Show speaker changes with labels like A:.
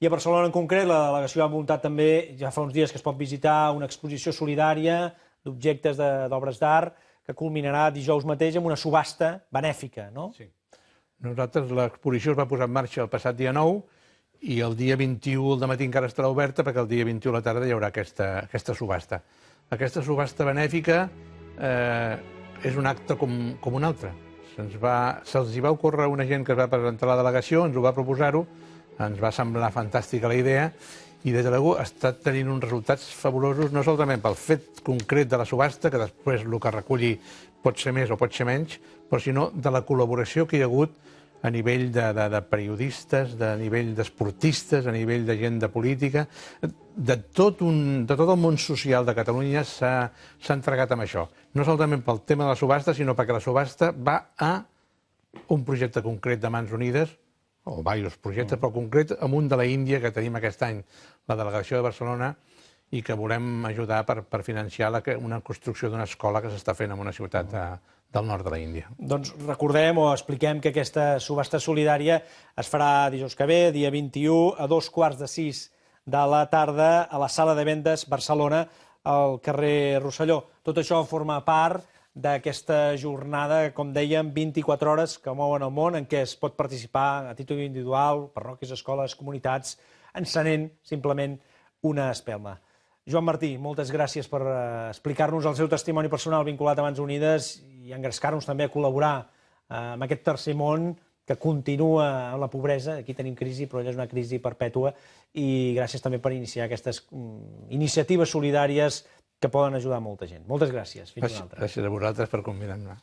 A: I a Barcelona en concret, la delegació ha muntat també, ja fa uns dies que es pot visitar, una exposició solidària d'objectes d'obres d'art que culminarà dijous mateix amb una subhasta benèfica, no?
B: Sí. Nosaltres l'exposició es va posar en marxa el passat dia 9 i el dia 21 al matí encara estarà oberta perquè el dia 21 a la tarda hi haurà aquesta subhasta. Aquesta subhasta benèfica és un acte com un altre. Se'ls va ocórrer una gent que es va presentar a la delegació, ens ho va proposar-ho, ens va semblar fantàstica la idea i des de l'EGU està tenint uns resultats fabulosos, no solament pel fet concret de la subhasta, que després el que reculli pot ser més o pot ser menys, però sinó de la col·laboració que hi ha hagut a nivell de periodistes, a nivell d'esportistes, a nivell de gent de política, de tot el món social de Catalunya s'ha entregat amb això. No solament pel tema de la subhasta, sinó perquè la subhasta va a un projecte concret de Mans Unides, o diversos projectes, però concret amb un de la Índia que tenim aquest any, la delegació de Barcelona, i que volem ajudar per financiar una construcció d'una escola que s'està fent en una ciutat del nord de la Índia.
A: Doncs recordem o expliquem que aquesta subhasta solidària es farà dijous que ve, dia 21, a 5:15 de la tarda, a la Sala de Vendes Barcelona, al carrer Rosselló. Tot això forma part d'aquesta jornada, com dèiem, 24 hores que mouen el món, en què es pot participar a títol individual, parròquies, escoles, comunitats, encenent simplement una espelma. Joan Martí, moltes gràcies per explicar-nos el seu testimoni personal vinculat a Mans Unides i engrescar-nos també a col·laborar amb aquest tercer món que continua en la pobresa. Aquí tenim crisi, però ella és una crisi perpètua, i gràcies també per iniciar aquestes iniciatives solidàries que poden ajudar molta gent. Moltes gràcies. Fins una altra.
B: Gràcies a vosaltres per convidar-me.